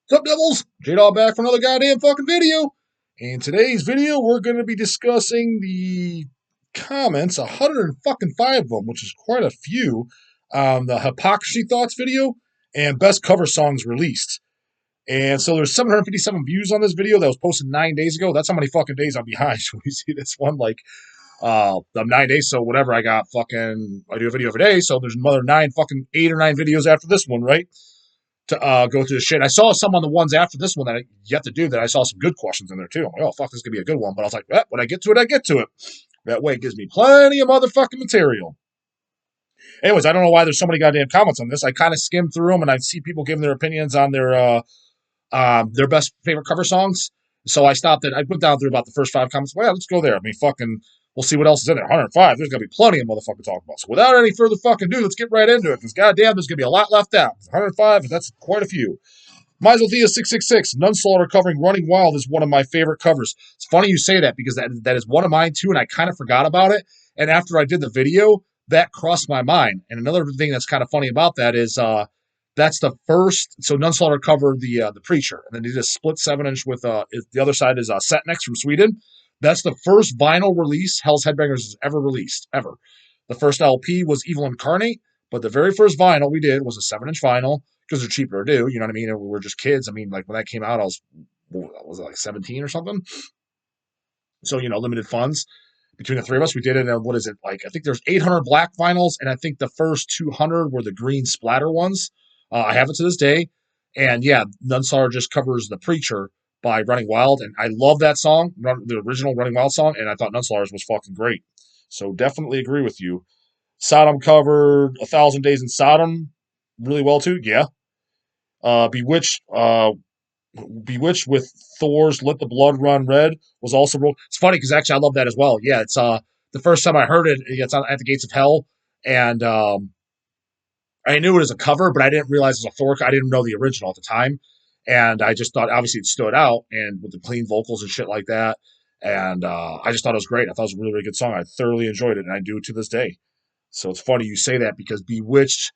What's up, devils? J-Dog back for another goddamn fucking video. In today's video, we're going to be discussing the comments, 105 of them, which is quite a few, the Hypocrisy Thoughts video and Best Cover Songs Released. And so there's 757 views on this video that was posted 9 days ago. That's how many fucking days I'm behind. So we see this one, like, the 9 days, so whatever, I do a video every day, so there's another 8 or 9 videos after this one, right? To go through the shit. I saw some on the ones after this one that I yet to do that I saw some good questions in there too. I'm like, oh, fuck, this could be a good one. But I was like, when I get to it, I get to it. That way it gives me plenty of motherfucking material. Anyways, I don't know why there's so many goddamn comments on this. I kind of skimmed through them and I see people giving their opinions on their best favorite cover songs. So I stopped it. I went down through about the first 5 comments. Well, let's go there. I mean, fucking, we'll see what else is in there. 105. There's going to be plenty of motherfucking talk about. So without any further fucking ado, let's get right into it. Because goddamn, there's going to be a lot left out. 105, that's quite a few. Might as well Thea 666. Nunslaughter covering Running Wild is one of my favorite covers. It's funny you say that because that is one of mine too, and I kind of forgot about it. And after I did the video, that crossed my mind. And another thing that's kind of funny about that is that's the first. So Nunslaughter covered the Preacher, and then he did a split 7-inch with the other side is Setnex from Sweden. That's the first vinyl release Hell's Headbangers has ever released, ever. The first LP was Evil Incarnate, but the very first vinyl we did was a 7-inch vinyl because they're cheaper to do. You know what I mean? And we were just kids. I mean, like when that came out, I was like 17 or something. So, limited funds between the three of us. We did it in, what is it? Like, I think there's 800 black vinyls, and I think the first 200 were the green splatter ones. I have it to this day. And yeah, Nunslaughter just covers The Preacher by Running Wild. And I love that song, the original Running Wild song. And I thought Nunslaughter's was fucking great. So definitely agree with you. Sodom covered 1,000 Days in Sodom really well too. Yeah. Bewitched with Thor's Let the Blood Run Red was also real. It's funny because actually I love that as well. Yeah, it's the first time I heard it, it's on At the Gates of Hell, and I knew it as a cover, but I didn't realize it was a Thor. I didn't know the original at the time, and I just thought obviously it stood out and with the clean vocals and shit like that. And I just thought it was great. I thought it was a really, really good song. I thoroughly enjoyed it, and I do to this day. So it's funny you say that because Bewitched,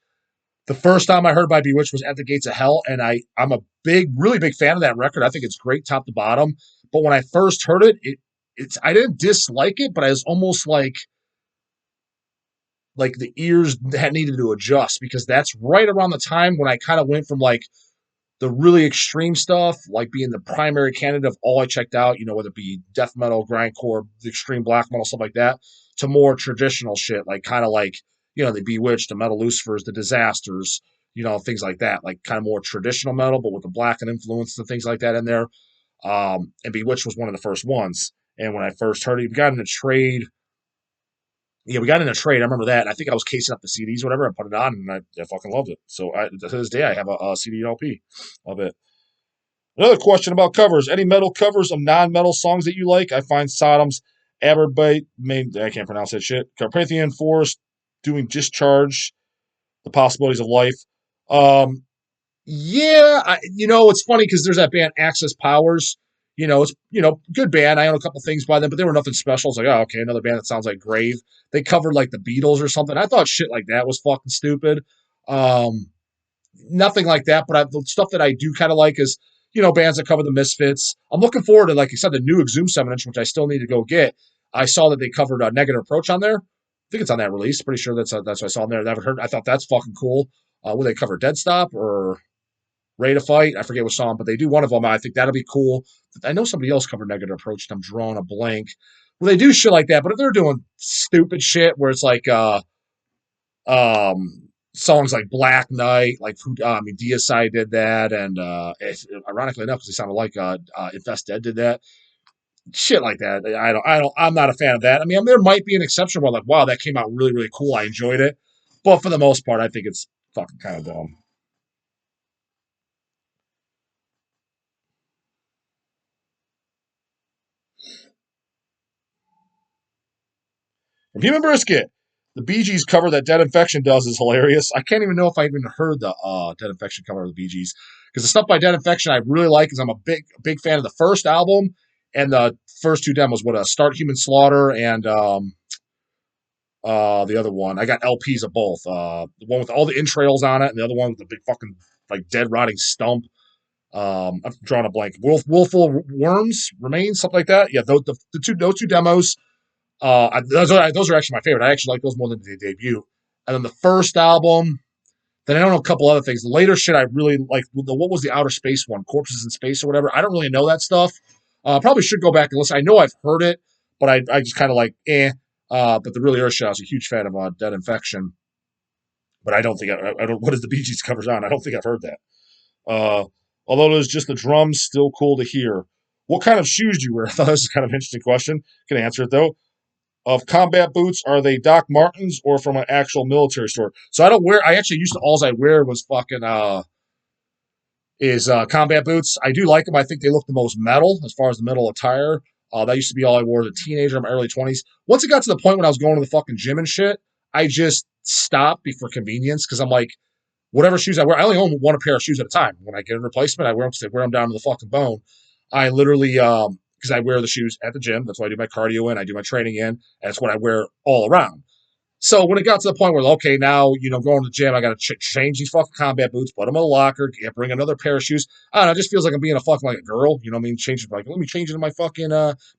the first time I heard by Bewitched was At the Gates of Hell, and I'm a really big fan of that record. I think it's great top to bottom. But when I first heard it, I didn't dislike it, but I was almost like the ears had needed to adjust because that's right around the time when I kind of went from like the really extreme stuff, like being the primary candidate of all I checked out, whether it be death metal, grindcore, the extreme black metal, stuff like that, to more traditional shit, like kind of like, the Bewitched, the Metal Lucifers, the Disasters, things like that, like kind of more traditional metal, but with the black and influence and things like that in there. And Bewitched was one of the first ones. And when I first heard it, we got in a trade. Yeah, we got in a trade. I remember that. And I think I was casing up the CDs, or whatever, and put it on, and I fucking loved it. So to this day, I have a CD and LP of it. Another question about covers. Any metal covers of non-metal songs that you like? I find Sodom's Aberbite, I can't pronounce that shit. Carpathian Forest, doing Discharge, The Possibilities of Life. Yeah, it's funny because there's that band Access Powers. It's good band. I own a couple things by them, but they were nothing special. It's like, oh, okay, another band that sounds like Grave. They covered like the Beatles or something. I thought shit like that was fucking stupid. Nothing like that, but the stuff that I do kind of like is bands that cover the Misfits. I'm looking forward to, like you said, the new Exhumed 7-inch, which I still need to go get. I saw that they covered a Negative Approach on there. I think it's on that release. Pretty sure that's what I saw on there. I haven't heard. I thought that's fucking cool. Will they cover Dead Stop or Ready to Fight? I forget which song, but they do one of them. I think that'll be cool. I know somebody else covered Negative Approach, and I'm drawing a blank. Well, they do shit like that, but if they're doing stupid shit where it's like songs like Black Knight, like Deicide did that, and ironically enough, because they sounded like Infest Dead did that. Shit like that. I'm not a fan of that. I mean, there might be an exception where like, wow, that came out really, really cool. I enjoyed it. But for the most part, I think it's fucking kind of dumb. From Human Brisket, the Bee Gees cover that Dead Infection does is hilarious. I can't even know if I even heard the Dead Infection cover of the Bee Gees because the stuff by Dead Infection I really like because I'm a big fan of the first album and the first 2 demos. What Start Human Slaughter and the other one. I got LPs of both. The one with all the entrails on it, and the other one with the big fucking like dead rotting stump. I'm drawing a blank. Willful Worms Remains, something like that. Yeah, those two demos. Those are actually my favorite. I actually like those more than the debut. And then the first album. Then I don't know a couple other things. The later shit I really like. What was the Outer Space one? Corpses in Space or whatever. I don't really know that stuff. Probably should go back and listen. I know I've heard it, but I just kind of like eh. But the really early shit, I was a huge fan of Dead Infection. But I don't think I don't. What is the Bee Gees covers on? I don't think I've heard that. Uh, Although it was just the drums, still cool to hear. What kind of shoes do you wear? I thought this was kind of an interesting question. Can answer it though. Of combat boots, are they Doc Martens or from an actual military store? So I don't wear. I actually used to alls I wear was fucking combat boots. I do like them. I think they look the most metal as far as the metal attire. That used to be all I wore as a teenager in my early 20s. Once it got to the point when I was going to the fucking gym and shit, I just stopped for convenience because I'm like, whatever shoes I wear, I only own one pair of shoes at a time. When I get a replacement, I wear them because I wear them down to the fucking bone. I literally, because I wear the shoes at the gym. That's what I do my cardio in. I do my training in. And that's what I wear all around. So when it got to the point where, okay, now, going to the gym, I got to change these fucking combat boots, put them in the locker, bring another pair of shoes. I don't know. It just feels like I'm being a fucking like a girl. You know what I mean? Change it, like, let me change it to my fucking,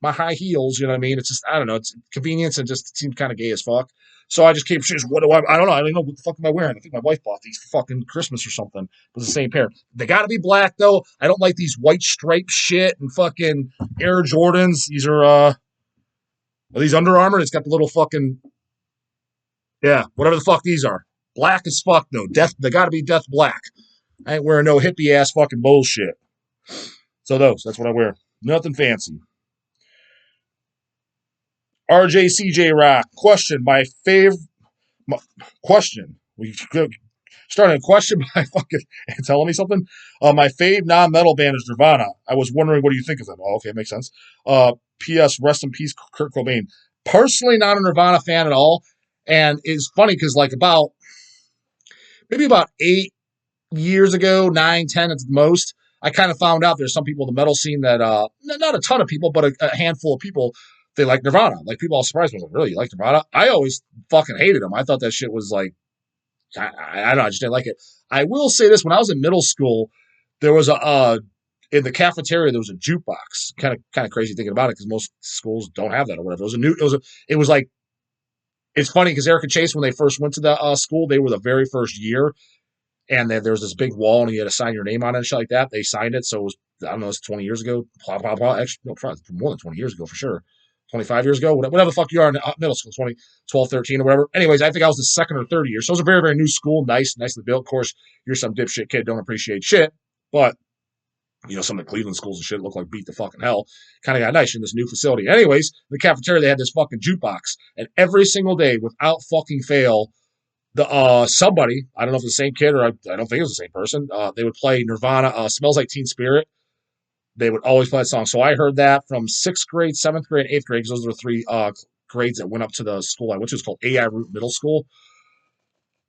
my high heels. You know what I mean? It's just, I don't know. It's convenience and just seems kind of gay as fuck. So I just keep shoes. What do I don't know. I don't know what the fuck am I wearing. I think my wife bought these for fucking Christmas or something. It was the same pair. They got to be black though. I don't like these white stripe shit and fucking Air Jordans. These are these Under Armour? It's got the little fucking, yeah, whatever the fuck these are. Black as fuck though. They got to be death black. I ain't wearing no hippie ass fucking bullshit. So that's what I wear. Nothing fancy. RJCJ Rock. Question. Question. We started a question by fucking telling me something. My fave non-metal band is Nirvana. I was wondering, what do you think of them? Oh, okay, makes sense. P.S. Rest in peace, Kurt Cobain. Personally, not a Nirvana fan at all. And it's funny because like maybe about 8 years ago, 9, 10 at the most, I kind of found out there's some people in the metal scene that, not a ton of people, but a handful of people, they like Nirvana. Like people all surprised me. Like, really, you like Nirvana? I always fucking hated them. I thought that shit was like, I don't know, I just didn't like it. I will say this, when I was in middle school, there was in the cafeteria, there was a jukebox. Kind of crazy thinking about it because most schools don't have that or whatever. It was like, it's funny because Eric and Chase, when they first went to the school, they were the very first year. And then there was this big wall and you had to sign your name on it and shit like that. They signed it. So it was, I don't know, it's 20 years ago. Blah, blah, blah. Actually, no, more than 20 years ago for sure. 25 years ago, whatever the fuck you are in middle school, 20, 12, 13 or whatever. Anyways, I think I was the second or third year. So it was a very, very new school. Nicely built. Of course, you're some dipshit kid, don't appreciate shit. But, some of the Cleveland schools and shit look like beat the fucking hell. Kind of got nice in this new facility. Anyways, in the cafeteria, they had this fucking jukebox. And every single day, without fucking fail, somebody, I don't know if it's the same kid or I don't think it was the same person, they would play Nirvana, Smells Like Teen Spirit. They would always play that song. So I heard that from 6th grade, 7th grade, and 8th grade, because those were the three grades that went up to the school I went to. It's called AI Root Middle School.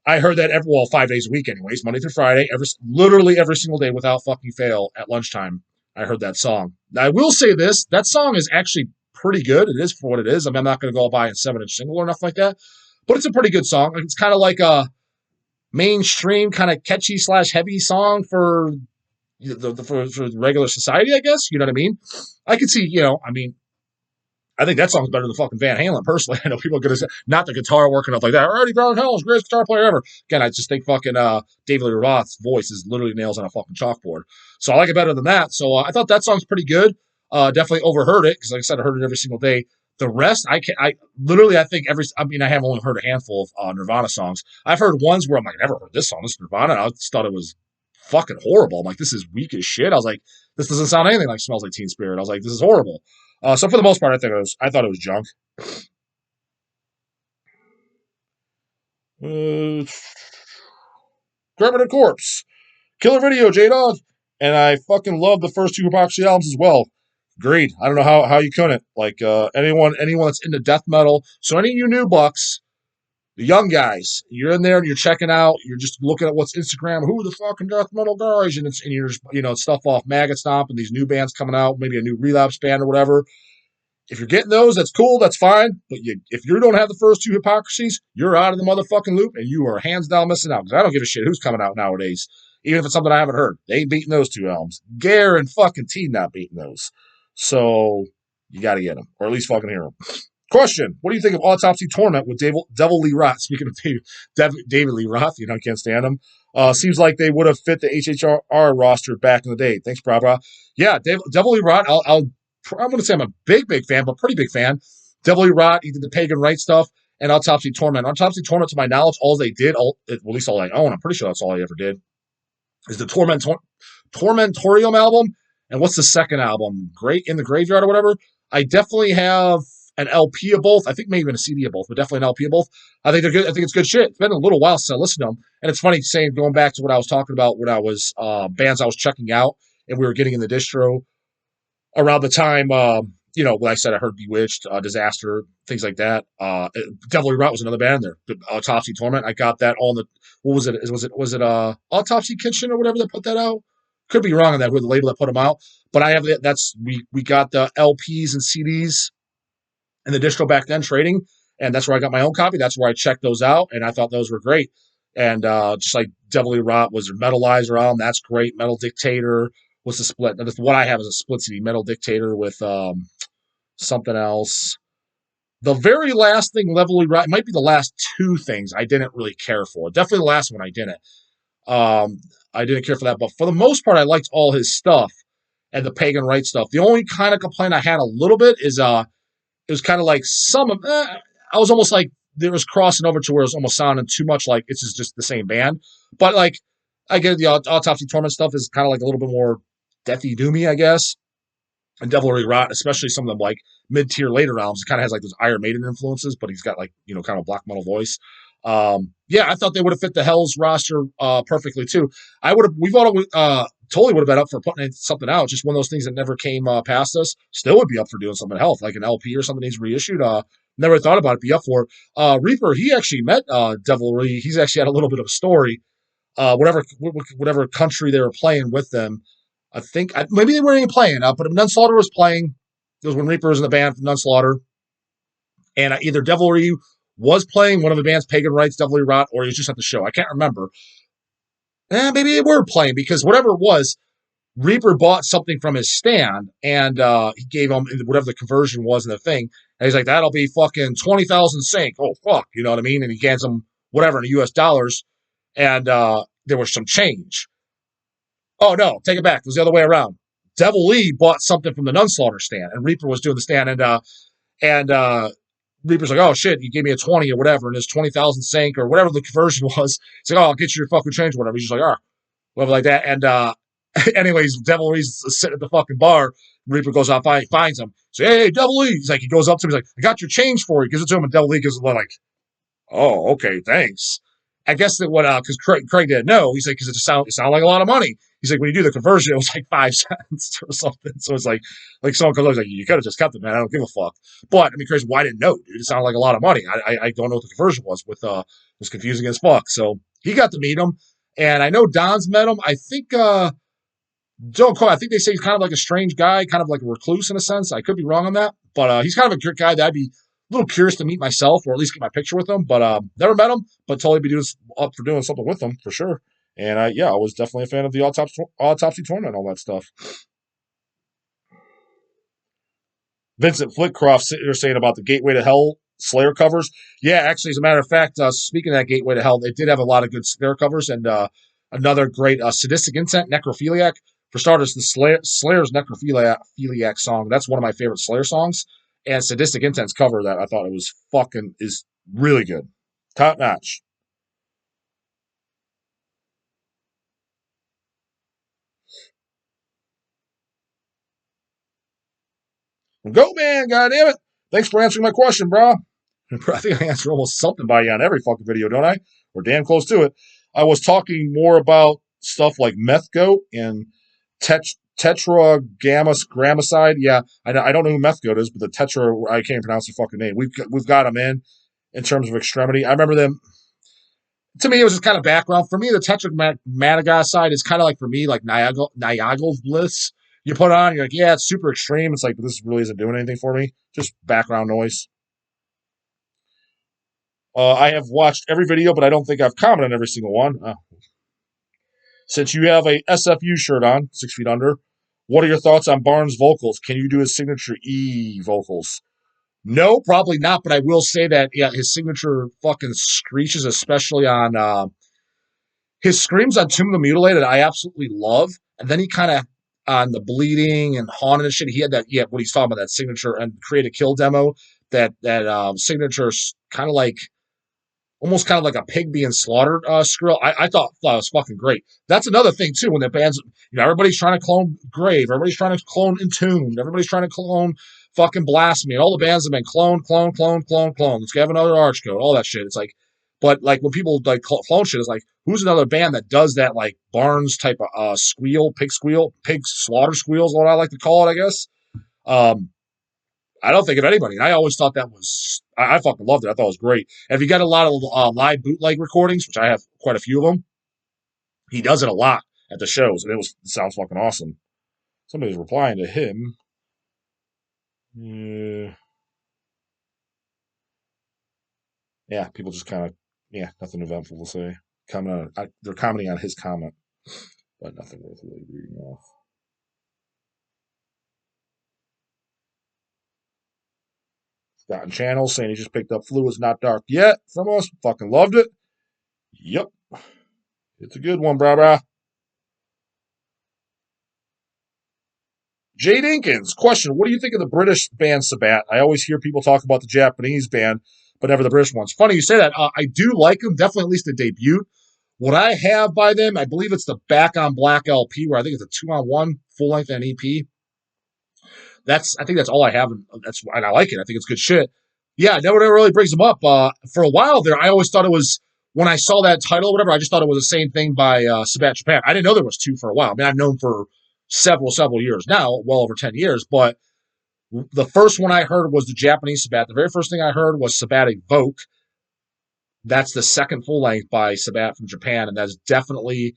I heard that 5 days a week anyways, Monday through Friday, literally every single day without fucking fail at lunchtime. I heard that song. Now, I will say this, that song is actually pretty good. It is for what it is. I mean, I'm not going to go buy a 7-inch single or nothing like that, but it's a pretty good song. It's kind of like a mainstream, kind of catchy / heavy song for the regular society, I guess. You know what I mean? I could see, I think that song's better than fucking Van Halen, personally. I know people are going to say, not the guitar working up like that. Eddie Van Halen's greatest guitar player ever. Again, I just think fucking David Lee Roth's voice is literally nails on a fucking chalkboard. So I like it better than that. So I thought that song's pretty good. Definitely overheard it, because like I said, I heard it every single day. The rest, I think I have only heard a handful of Nirvana songs. I've heard ones where I'm like, I never heard this song. This is Nirvana. And I just thought it was fucking horrible. I'm like, this is weak as shit. I was like, this doesn't sound anything like Smells Like Teen Spirit. I was like, this is horrible. So for the most part, I thought it was junk. Permanent Corpse, killer video, J-Dog, and I fucking love the first 2 Hypocrisy albums as well. Agreed. I don't know how you couldn't. Like anyone that's into death metal. So any of you new bucks, the young guys, you're in there and you're checking out. You're just looking at what's Instagram. Who are the fucking death metal guys? And you're just, stuff off Maggot Stomp and these new bands coming out. Maybe a new Relapse band or whatever. If you're getting those, that's cool. That's fine. But if you don't have the first 2 Hypocrisies, you're out of the motherfucking loop and you are hands down missing out. Because I don't give a shit who's coming out nowadays. Even if it's something I haven't heard. They ain't beating those two albums. Guarantee not beating those. So you got to get them, or at least fucking hear them. Question: what do you think of Autopsy Torment with Devil Lee Roth? Speaking of David Lee Roth, you know, can't stand him. Seems like they would have fit the HHR roster back in the day. Thanks, Brava. Yeah, Devil Lee Roth. I'm going to say I'm a big fan, but pretty big fan. Devil Lee Roth, he did the Pagan Rites stuff, and Autopsy Torment. Autopsy Torment, to my knowledge, all they did, at least all I own, I'm pretty sure that's all I ever did, is the Tormentorium album. And what's the second album? Great in the Graveyard or whatever. I definitely have an LP of both. I think maybe even a CD of both, but definitely an LP of both. I think they're good. I think it's good shit. It's been a little while since I listened to them. And it's funny saying, going back to what I was talking about when I was bands I was checking out and we were getting in the distro around the time, you know, when I said I heard Bewitched, Disaster, things like that. Devil Lee Roth was another band there. Autopsy Torment. I got that on the, what was it? Was it Autopsy Kitchen or whatever that put that out? Could be wrong on that, with the label that put them out. But I have we got the LPs and CDs in the distro back then trading, and that's where I got my own copy. That's where I checked those out, and I thought those were great. And just like Devil Lee Roth was their Metalizer album, that's great. Metal Dictator was the split. What I have is a split CD, Metal Dictator with something else. The very last thing, Devil Lee Roth, might be the last two things I didn't really care for. Definitely the last one I didn't. I didn't care for that, but for the most part, I liked all his stuff and the Pagan Rites stuff. The only kind of complaint I had a little bit is it was kind of like some of I was almost like there was crossing over to where it was almost sounding too much like it's just the same band. But like I get the Autopsy Torment stuff is kind of like a little bit more deathy doomy, I guess. And Devil Lee Roth, especially some of them like mid-tier later albums, it kind of has like those Iron Maiden influences, but he's got like, you know, kind of black metal voice. Yeah, I thought they would have fit the Hell's roster perfectly too. We've all totally would have been up for putting something out. Just one of those things that never came past us. Still would be up for doing something else, like an LP or something he's reissued. Never thought about it. Be up for it. Reaper, he actually met Devil Lee. He's actually had a little bit of a story. Whatever country they were playing with them. I think maybe they weren't even playing, but Nunslaughter was playing. It was when Reaper was in the band from Nunslaughter. And either Devil Lee was playing one of the band's Pagan Rites, Devil Lee Roth, or he was just at the show. I can't remember. Maybe they were playing, because whatever it was, Reaper bought something from his stand, and he gave him whatever the conversion was in the thing. And he's like, that'll be fucking 20,000 sync. Oh, fuck. You know what I mean? And he hands him whatever in US dollars. And there was some change. Oh, no, take it back. It was the other way around. Devil Lee bought something from the Nunslaughter stand, and Reaper was doing the stand, and Reaper's like, oh, shit, you gave me a 20 or whatever, and it's 20,000 sync or whatever the conversion was. He's like, oh, I'll get you your fucking change or whatever. He's just like, whatever like that. And anyways, Devil Lee's sitting at the fucking bar. Reaper goes out, finds him. So, hey, Devil Lee. He's like, he goes up to him. He's like, I got your change for you. Gives it to him, and Devil Lee gives it like, oh, okay, thanks. I guess that because Craig didn't know. He's like, because it sounded like a lot of money. He's like, when you do the conversion, it was like 5 cents or something. So it's like someone comes up, like, you could have just kept it, man. I don't give a fuck. But I mean, Craig, why didn't know, dude? It sounded like a lot of money. I don't know what the conversion was with. It was confusing as fuck. So he got to meet him, and I know Don's met him. I think I think they say he's kind of like a strange guy, kind of like a recluse in a sense. I could be wrong on that, but he's kind of a good guy that I'd be a little curious to meet myself, or at least get my picture with him. But never met him, but totally be up for doing something with him for sure. And I was definitely a fan of the Autopsy Torment and all that stuff. Vincent Flitcroft sitting there saying about the Gateway to Hell Slayer covers. Yeah, actually, as a matter of fact, speaking of that Gateway to Hell, they did have a lot of good Slayer covers, and another great Sadistic Intent, Necrophiliac. For starters, the Slayer's Necrophiliac song, that's one of my favorite Slayer songs. And Sadistic Intent's cover that I thought it was is really good. Top notch. Go, man, goddammit. Thanks for answering my question, bro. I think I answer almost something by you on every fucking video, don't I? Or damn close to it. I was talking more about stuff like Meth God and Tetragrammacycline. Yeah, I don't know who Meth God is, but the Tetra, I can't pronounce the fucking name. We've got them in terms of extremity. I remember them. To me, it was just kind of background. For me, the Tetragrammacycline is kind of like, for me, like Niagara's Bliss. You put it on, you're like, yeah, it's super extreme. It's like, but this really isn't doing anything for me. Just background noise. I have watched every video, but I don't think I've commented on every single one. Since you have a SFU shirt on, 6 Feet Under, what are your thoughts on Barnes' vocals? Can you do his signature E vocals? No, probably not, but I will say that, yeah, his signature fucking screeches, especially on his screams on Tomb of the Mutilated, I absolutely love. And then he kind of, on the Bleeding and Haunted and shit, he had that, yeah, what he's talking about, that signature and Create a Kill demo, that signature kind of like, almost kind of like a pig being slaughtered skrill. I thought it was fucking great. That's another thing too. When the bands, everybody's trying to clone Grave, everybody's trying to clone Entombed, everybody's trying to clone fucking Blasphemy, and all the bands have been clone. Let's have another Arch Code, all that shit. It's like, but like when people like clone shit, it's like, who's another band that does that like Barnes type of pig slaughter squeals, what I like to call it, I guess. I don't think of anybody. And I always thought that was, I fucking loved it. I thought it was great. And if you got a lot of live bootleg recordings, which I have quite a few of them, he does it a lot at the shows, and it sounds fucking awesome. Somebody's replying to him. Yeah, people just kind of, nothing eventful to say. They're commenting on his comment, but nothing worth really reading off. Gotten channels saying he just picked up Flu Is Not Dark Yet from us. Fucking loved it. Yep. It's a good one, brah. Jay Dinkins, question. What do you think of the British band Sabert? I always hear people talk about the Japanese band, but never the British ones. Funny you say that. I do like them, definitely at least the debut. What I have by them, I believe it's the Back on Black LP, where I think it's a 2-on-1 full-length and EP. I think that's all I have, and I like it. I think it's good shit. Yeah, never really brings them up. For a while there, I always thought it was, when I saw that title or whatever, I just thought it was the same thing by Sabert Japan. I didn't know there was two for a while. I mean, I've known for several years now, well over 10 years, but the first one I heard was the Japanese Sabert. The very first thing I heard was Sabert Evoke. That's the second full length by Sabert from Japan, and that's definitely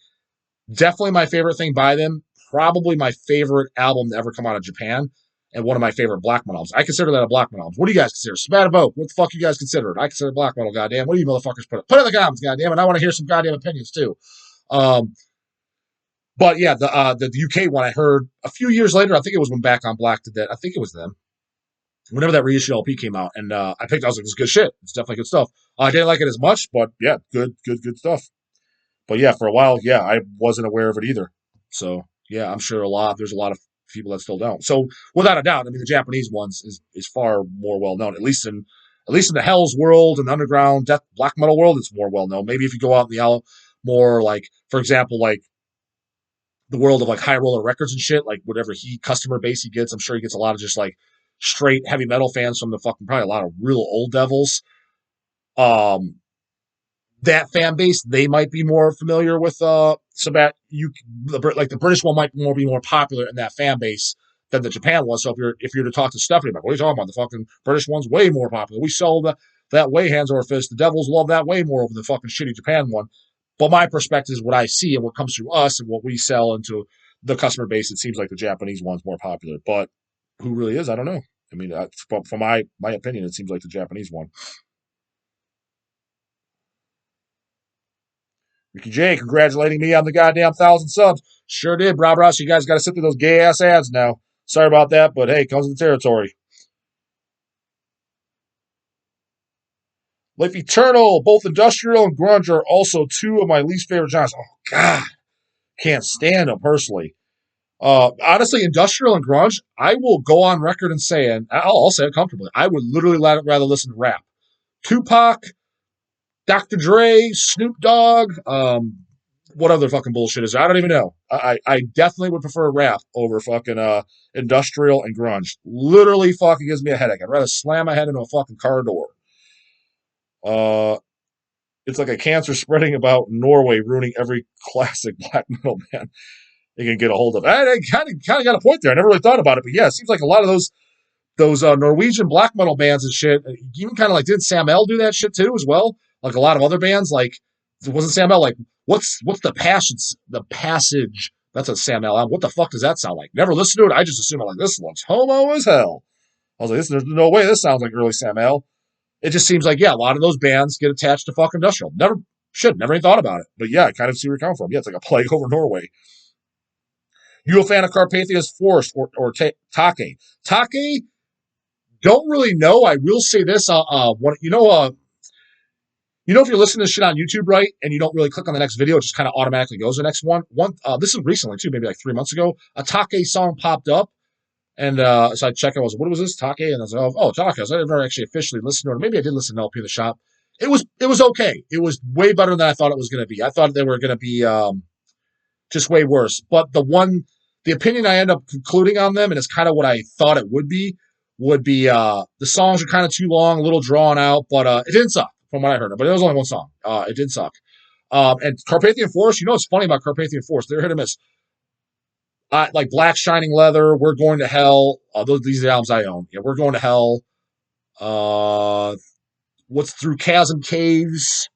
my favorite thing by them. Probably my favorite album to ever come out of Japan, and one of my favorite black metal albums. I consider that a black metal album. What do you guys consider? Sabert Evoke. What the fuck you guys consider it? I consider it black metal, goddamn. What do you motherfuckers put it? Put it in the comments, goddamn, and I want to hear some goddamn opinions too. But yeah, the UK one I heard a few years later. I think it was when Back on Black did that. I think it was them. Whenever that reissue LP came out, and I was like, it's good shit. It's definitely good stuff. I didn't like it as much, but yeah, good stuff. But yeah, for a while, yeah, I wasn't aware of it either. So yeah, I'm sure there's a lot of people that still don't. So without a doubt, I mean, the Japanese ones is far more well known. At least in the Hell's world and underground death black metal world, it's more well known. Maybe if you go out in the more like, for example, like the world of like High Roller Records and shit, like whatever customer base he gets, I'm sure he gets a lot of just like straight heavy metal fans from the fucking, probably a lot of real old devils. That fan base, they might be more familiar with Sabert. Like the British one might be more popular in that fan base than the Japan one. So if you're to talk to Stephanie about, what are you talking about? The fucking British one's way more popular. We sell that way hands over fist. The Devils love that way more over the fucking shitty Japan one. But my perspective is what I see and what comes through us and what we sell into the customer base. It seems like the Japanese one's more popular, but who really is? I don't know. I mean, from my opinion, it seems like the Japanese one. Ricky J, congratulating me on the goddamn 1,000 subs. Sure did, brah. So you guys got to sit through those gay ass ads now. Sorry about that, but hey, it comes with the territory. Life Eternal, both industrial and grunge are also two of my least favorite genres. Oh God, can't stand them personally. Honestly, industrial and grunge, I will go on record and say, and I'll say it comfortably, I would literally rather listen to rap. Tupac, Dr. Dre, Snoop Dogg, what other fucking bullshit is there? I don't even know. I definitely would prefer rap over fucking industrial and grunge. Literally fucking gives me a headache. I'd rather slam my head into a fucking car door. It's like a cancer spreading about Norway, ruining every classic black metal band you can get a hold of. I kind of got a point there. I never really thought about it, but yeah, it seems like a lot of those Norwegian black metal bands and shit. Even kind of like, didn't Sam L do that shit too as well? Like a lot of other bands, like it wasn't Sam L. Like what's the passage? The passage. That's a Sam L. What the fuck does that sound like? Never listened to it. I just assumed like this looks homo as hell. I was like, there's no way this sounds like early Sam L. It just seems like, yeah, a lot of those bands get attached to fucking industrial. Shit, never even thought about it. But yeah, I kind of see where you're coming from. Yeah, it's like a plague over Norway. You a fan of Carpathia's Forest or Take? Take, don't really know. I will say this. If you're listening to shit on YouTube, right, and you don't really click on the next video, it just kind of automatically goes to the next one. This is recently too, maybe like 3 months ago. A Take song popped up, and so I checked. I was, what was this Take? And I was like, oh, Take. So I never actually officially listened to it. Maybe I did listen to LP in the shop. It was okay. It was way better than I thought it was going to be. I thought they were going to be just way worse. But the opinion I end up concluding on them, and it's kind of what I thought it would be the songs are kind of too long, a little drawn out, but it didn't suck from what I heard. But it was only one song. It did suck. And Carpathian Forest, what's funny about Carpathian Forest? They're hit or miss. Like Black Shining Leather, We're Going to Hell. These are the albums I own. Yeah, We're Going to Hell. What's Through Chasm Caves?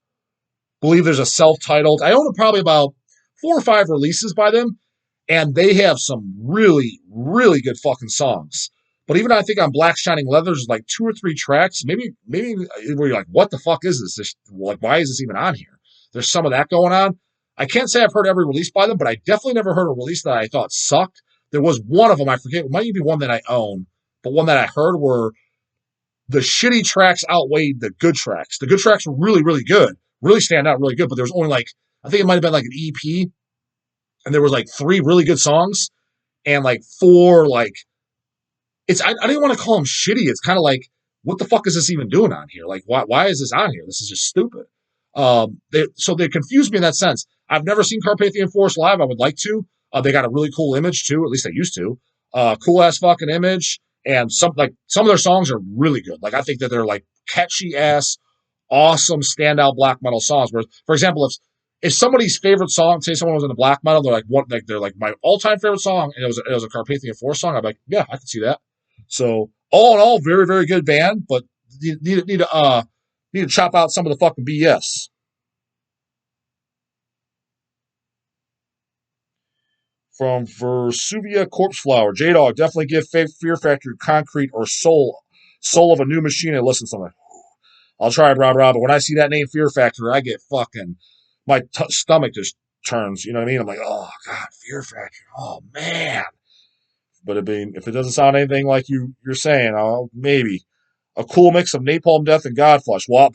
Believe there's a self-titled. I own probably about 4 or 5 releases by them, and they have some really, really good fucking songs. But even I think on Black Shining Leather, there's like 2 or 3 tracks, maybe where you're like, what the fuck is this? Like, why is this even on here? There's some of that going on. I can't say I've heard every release by them, but I definitely never heard a release that I thought sucked. There was one of them, I forget, it might even be one that I own, but one that I heard were the shitty tracks outweighed the good tracks. The good tracks were really, really good, really stand out really good, but there was only like, I think it might have been like an EP, and there was like 3 really good songs, and like 4 like, I didn't want to call them shitty. It's kind of like, what the fuck is this even doing on here? Like, why is this on here? This is just stupid. So they confused me in that sense. I've never seen Carpathian Forest live. I would like to. They got a really cool image too. At least they used to. Cool ass fucking image, and some of their songs are really good. Like I think that they're like catchy ass, awesome standout black metal songs. Where, for example, if somebody's favorite song, say someone was in the black metal, they're like my all time favorite song, and it was a Carpathian Forest song. I'm like, yeah, I can see that. So all in all, very, very good band, but need to chop out some of the fucking BS. From Versuvia Corpse Flower, J-Dog, definitely give Fear Factory Concrete or Soul of a New Machine and listen to something. I'll try it, Rob, but when I see that name Fear Factory, I get fucking, my stomach just turns, you know what I mean? I'm like, oh, God, Fear Factory, oh, man. But if it doesn't sound anything like you're saying, maybe. A cool mix of Napalm Death and Godflesh. Well,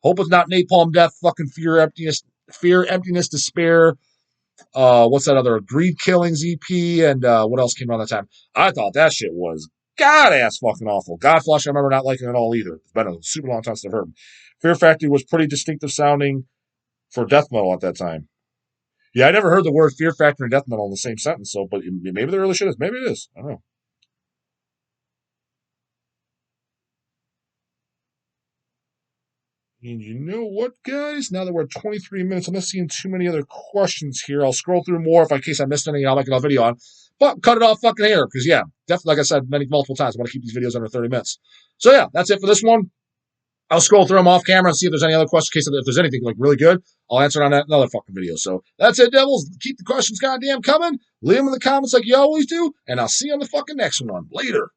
hope it's not Napalm Death, fucking Fear, Emptiness, Despair. What's that other? Greed Killings EP, and what else came around that time? I thought that shit was god-ass fucking awful. Godflesh, I remember not liking it at all either. It's been a super long time since I've heard. Fear Factory was pretty distinctive sounding for death metal at that time. Yeah, I never heard the word Fear Factory and death metal in the same sentence, but maybe there really shit is. Maybe it is. I don't know. And you know what, guys? Now that we're at 23 minutes, I'm not seeing too many other questions here. I'll scroll through more in case I missed anything. I'll make another video on. But cut it off fucking here, because yeah, definitely, like I said multiple times, I want to keep these videos under 30 minutes. So yeah, that's it for this one. I'll scroll through them off camera and see if there's any other questions. In case if there's anything like really good, I'll answer it on another fucking video. So that's it, devils. Keep the questions goddamn coming. Leave them in the comments like you always do, and I'll see you on the fucking next one. Later.